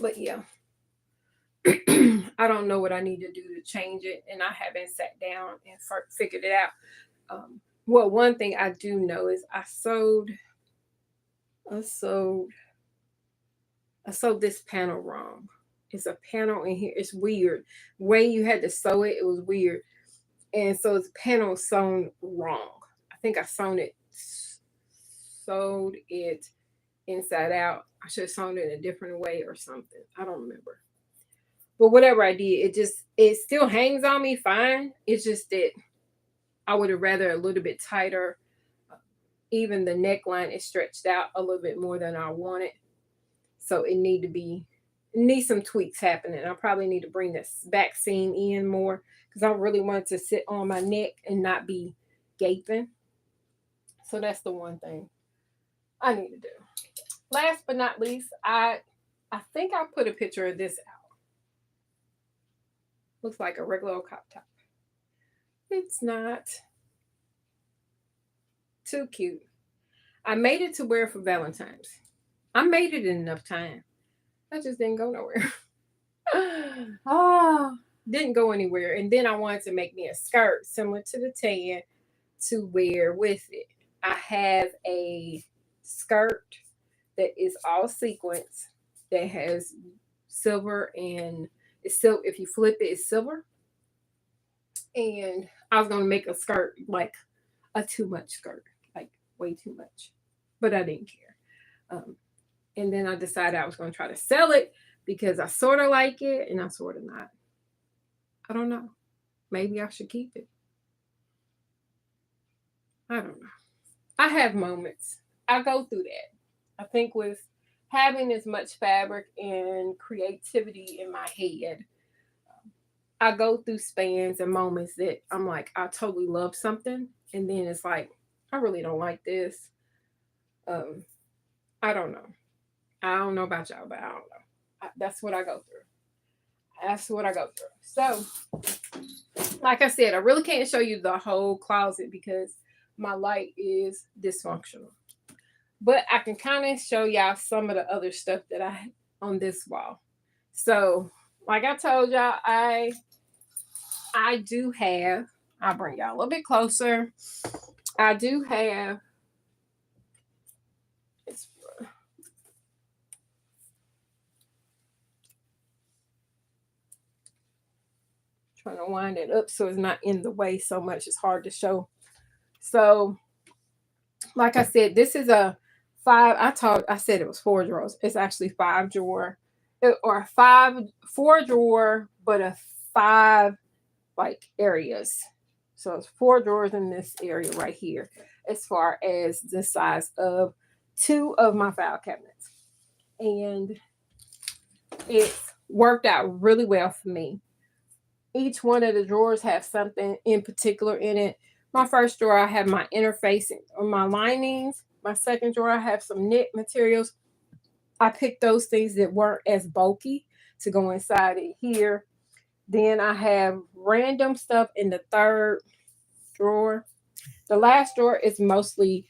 But yeah. I don't know what I need to do to change it, and I haven't sat down and figured it out. Well, one thing I do know is I sewed I sewed this panel wrong. It's a panel in here. It's weird. Way you had to sew it, it was weird. And so it's panel sewn wrong. I think I sewed it inside out. I should have sewn it in a different way or something. I don't remember. But whatever I did, it still hangs on me fine. It's just that I would have rather a little bit tighter. Even the neckline is stretched out a little bit more than I wanted. So it needs some tweaks happening. I probably need to bring this back seam in more because I really want it to sit on my neck and not be gaping. So that's the one thing I need to do. Last but not least, I think I put a picture of this out. Looks like a regular old crop top. It's not. Too cute. I made it to wear for Valentine's. I made it in enough time. I just didn't go nowhere. Didn't go anywhere. And then I wanted to make me a skirt similar to the tan to wear with it. I have a skirt that is all sequins that has silver and it's silver. If you flip it, it's silver. And I was gonna make a skirt like a too much skirt, like way too much, but I didn't care. And then I decided I was gonna try to sell it because I sort of like it and I sort of not. I don't know. Maybe I should keep it. I don't know. I have moments. I go through that. I think with having as much fabric and creativity in my head, I go through spans and moments that I'm like, I totally love something. And then it's like, I really don't like this. I don't know. I don't know about y'all, but I don't know. That's what I go through. That's what I go through. So, like I said, I really can't show you the whole closet because my light is dysfunctional. But I can kind of show y'all some of the other stuff that I have on this wall. So, like I told y'all, I do have, I'll bring y'all a little bit closer. I do have, it's trying to wind it up so it's not in the way so much. It's hard to show. So, like I said, this is a I said it was 4 drawers. It's actually 5 drawer or 4 drawer, but a 5 like areas. So it's 4 drawers in this area right here, as far as the size of 2 of my file cabinets. And it's worked out really well for me. Each one of the drawers have something in particular in it. My first drawer, I have my interfacing or my linings. My second drawer, I have some knit materials. I picked those things that weren't as bulky to go inside it here. Then I have random stuff in the third drawer. The last drawer is mostly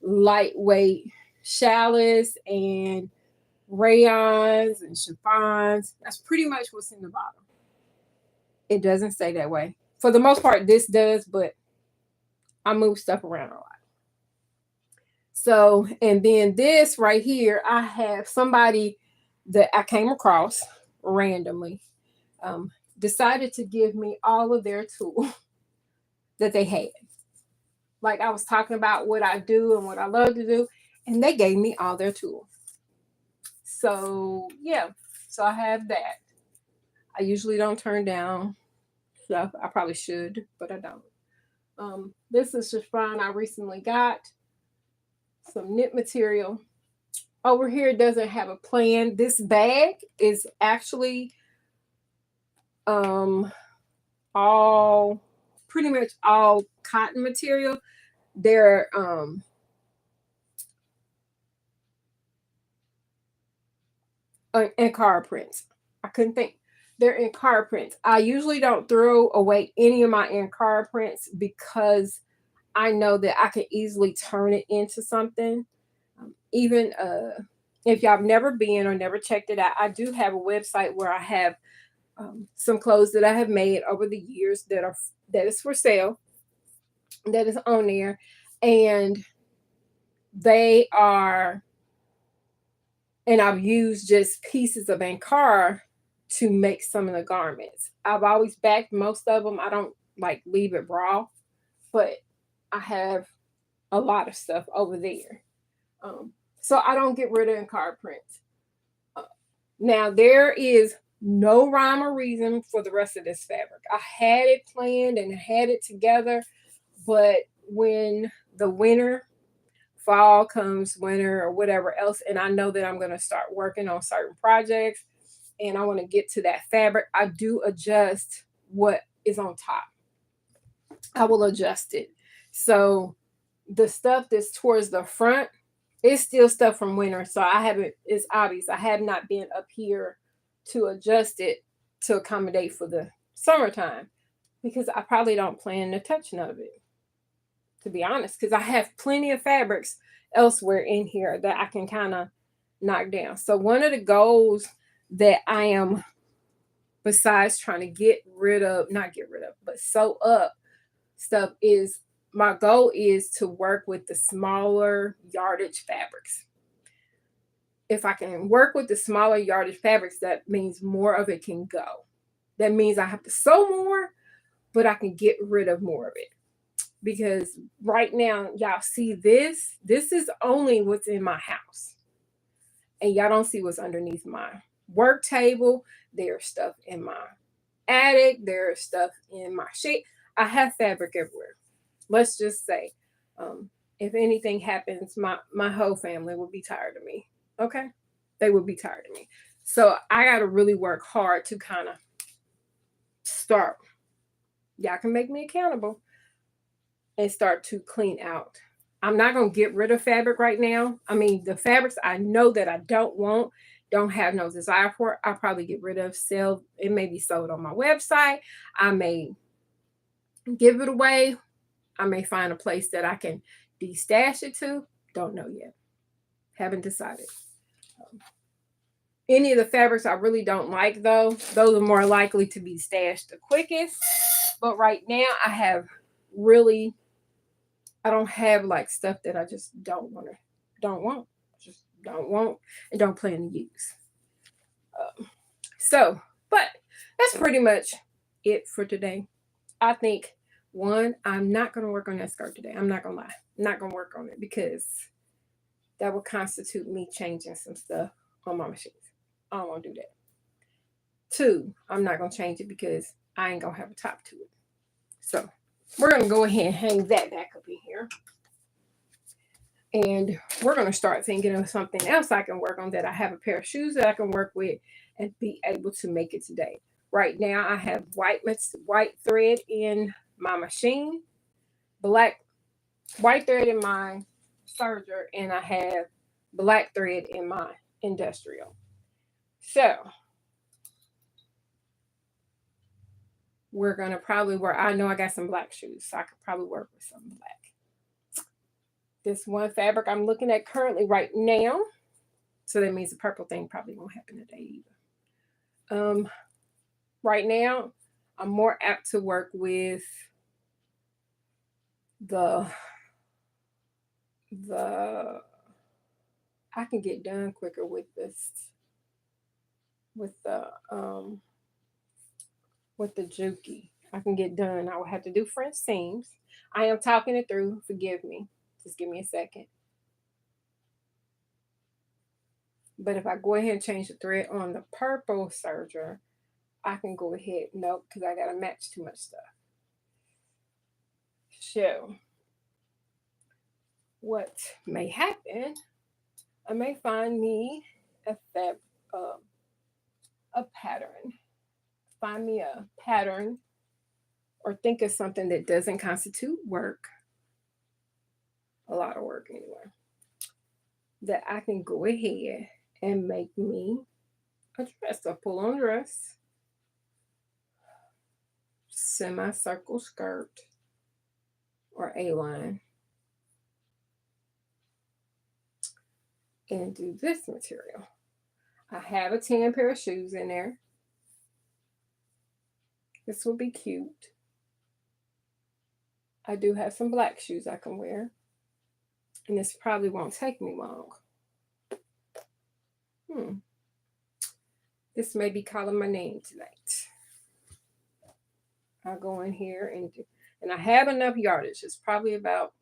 lightweight shallots and rayons and chiffons. That's pretty much what's in the bottom. It doesn't stay that way. For the most part, this does, but I move stuff around a lot. So, and then this right here, I have somebody that I came across randomly decided to give me all of their tools that they had. Like I was talking about what I do and what I love to do, and they gave me all their tools. So, yeah, so I have that. I usually don't turn down stuff. I probably should, but I don't. This is chiffon I recently got. Some knit material. Over here doesn't have a plan. This bag is actually all pretty much all cotton material. They're in card prints. I couldn't think. They're in card prints. I usually don't throw away any of my in card prints because I know that I can easily turn it into something. Even if y'all have never been or never checked it out, I do have a website where I have some clothes that I have made over the years that is for sale, that is on there, and they are And I've used just pieces of Ankara to make some of the garments. I've always backed most of them. I don't like leave it raw, but I have a lot of stuff over there. Um, so I don't get rid of Ankara prints. Uh, Now there is no rhyme or reason for the rest of this fabric. I had it planned and had it together, but when the winter, fall comes, winter or whatever else, and I know that I'm going to start working on certain projects and I want to get to that fabric, I do adjust what is on top. I will adjust it. So the stuff that's towards the front is still stuff from winter. So I haven't, it's obvious I have not been up here to adjust it to accommodate for the summertime because I probably don't plan to touch none of it, to be honest, because I have plenty of fabrics elsewhere in here that I can kind of knock down. So one of the goals that I am, besides trying to get rid of, not get rid of, but sew up stuff, is my goal is to work with the smaller yardage fabrics. If I can work with the smaller yardage fabrics, that means more of it can go. That means I have to sew more, but I can get rid of more of it. Because right now, y'all see this. This is only what's in my house. And y'all don't see what's underneath my work table. There's stuff in my attic. There's stuff in my sheet. I have fabric everywhere. Let's just say, if anything happens, my whole family will be tired of me. Okay, they will be tired of me. So I got to really work hard to kind of start. Y'all can make me accountable and start to clean out. I'm not going to get rid of fabric right now. I mean, the fabrics I know that I don't want, don't have no desire for, I'll probably get rid of, sell. It may be sold on my website. I may give it away. I may find a place that I can de-stash it to. Don't know yet. Haven't decided. Any of the fabrics I really don't like, though, those are more likely to be stashed the quickest. But right now, I don't have like stuff that I just don't want, just don't want, and don't plan to use. So, but that's pretty much it for today. I think one, I'm not going to work on that skirt today. I'm not going to lie. I'm not going to work on it because that would constitute me changing some stuff on my machines. I don't want to do that. Two, I'm not going to change it because I ain't going to have a top to it. So we're going to go ahead and hang that back up in here. And we're going to start thinking of something else I can work on, that I have a pair of shoes that I can work with and be able to make it today. Right now, I have white thread in my machine, white thread in my serger, and I have black thread in my industrial. So we're going to probably work. I know I got some black shoes, so I could probably work with some black. This one fabric I'm looking at currently right now, so that means the purple thing probably won't happen today either. Right now, I'm more apt to work with the I can get done quicker with this, with the Juki. I can get done. I will have to do French seams. I am talking it through. Forgive me. Just give me a second. But if I go ahead and change the thread on the purple serger, I can go ahead. Nope, because I got to match too much stuff. So, what may happen, I may find me a pattern. Find me a pattern or think of something that doesn't constitute work, a lot of work anyway, that I can go ahead and make me a dress, a pull-on dress, semicircle skirt, or A-line, and do this material. I have a tan pair of shoes in there. This will be cute. I do have some black shoes I can wear, and this probably won't take me long. This may be calling my name tonight. I'll go in here and I have enough yardage. It's probably about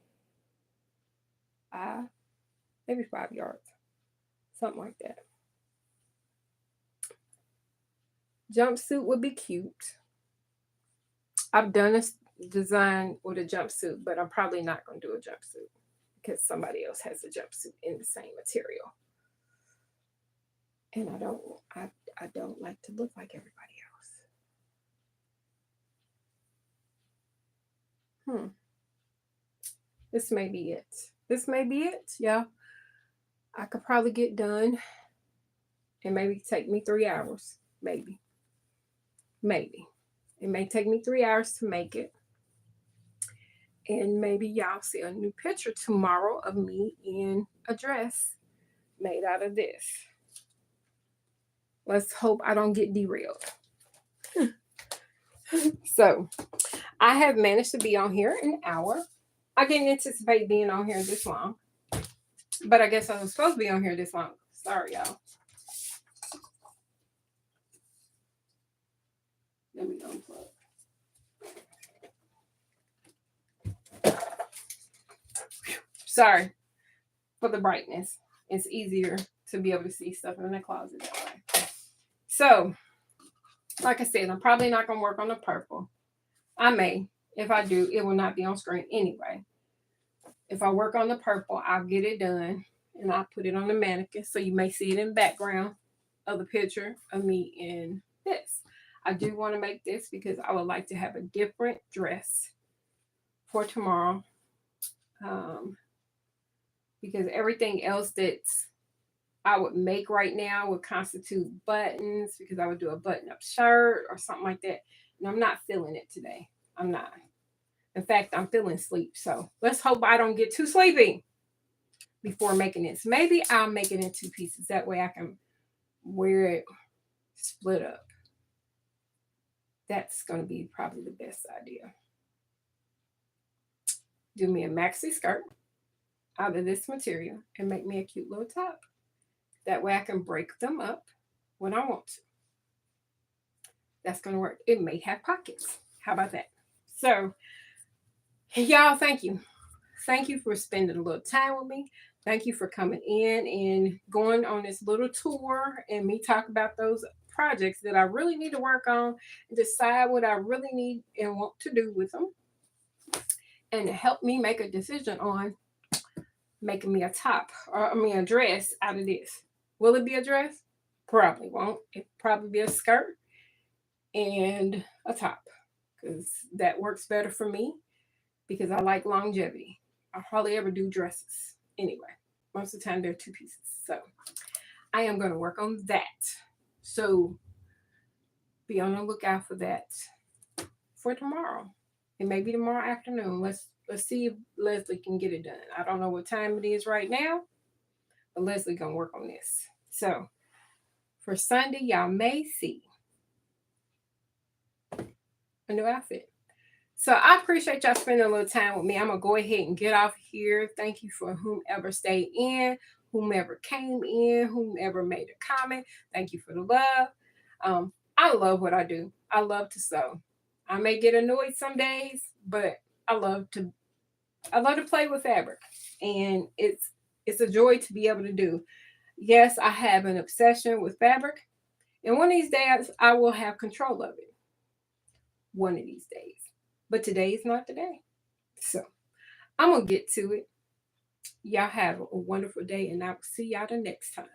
maybe 5 yards, something like that. Jumpsuit would be cute. I've done a design with a jumpsuit, but I'm probably not going to do a jumpsuit because somebody else has a jumpsuit in the same material. And I don't like to look like everybody else. This may be it. This may be it. Yeah. I could probably get done and maybe take me 3 hours. Maybe. It may take me 3 hours to make it. And maybe y'all see a new picture tomorrow of me in a dress made out of this. Let's hope I don't get derailed. So, I have managed to be on here an hour. I didn't anticipate being on here this long. But I guess I was supposed to be on here this long. Sorry, y'all. Let me unplug. Sorry for the brightness. It's easier to be able to see stuff in the closet that way. So, like I said, I'm probably not going to work on the purple. I may. If I do, it will not be on screen anyway. If I work on the purple, I'll get it done and I'll put it on the mannequin. So you may see it in the background of the picture of me in this. I do want to make this because I would like to have a different dress for tomorrow. Because everything else that's I would make right now would constitute buttons, because I would do a button-up shirt or something like that. And I'm not feeling it today. I'm not. In fact, I'm feeling sleep. So let's hope I don't get too sleepy before making this. Maybe I'll make it in 2 pieces. That way I can wear it split up. That's going to be probably the best idea. Do me a maxi skirt out of this material and make me a cute little top. That way I can break them up when I want to. That's going to work. It may have pockets. How about that? So, y'all, thank you. Thank you for spending a little time with me. Thank you for coming in and going on this little tour and me talk about those projects that I really need to work on and decide what I really need and want to do with them. And to help me make a decision on making me a top, or a dress out of this. Will it be a dress? Probably won't. It'll probably be a skirt and a top, because that works better for me, because I like longevity. I hardly ever do dresses anyway. Most of the time they're 2 pieces. So I am going to work on that. So be on the lookout for that for tomorrow. It may be tomorrow afternoon. Let's see if Leslie can get it done. I don't know what time it is right now, but Leslie gonna work on this. So for Sunday, y'all may see a new outfit. So I appreciate y'all spending a little time with me. I'm gonna go ahead and get off here. Thank you for whomever stayed in, whomever came in, whomever made a comment. Thank you for the love. I love what I do. I love to sew. I may get annoyed some days, but I love to play with fabric, and it's a joy to be able to do. Yes, I have an obsession with fabric, and one of these days I will have control of it. One of these days. But today is not the day. So I'm going to get to it. Y'all have a wonderful day, and I will see y'all the next time.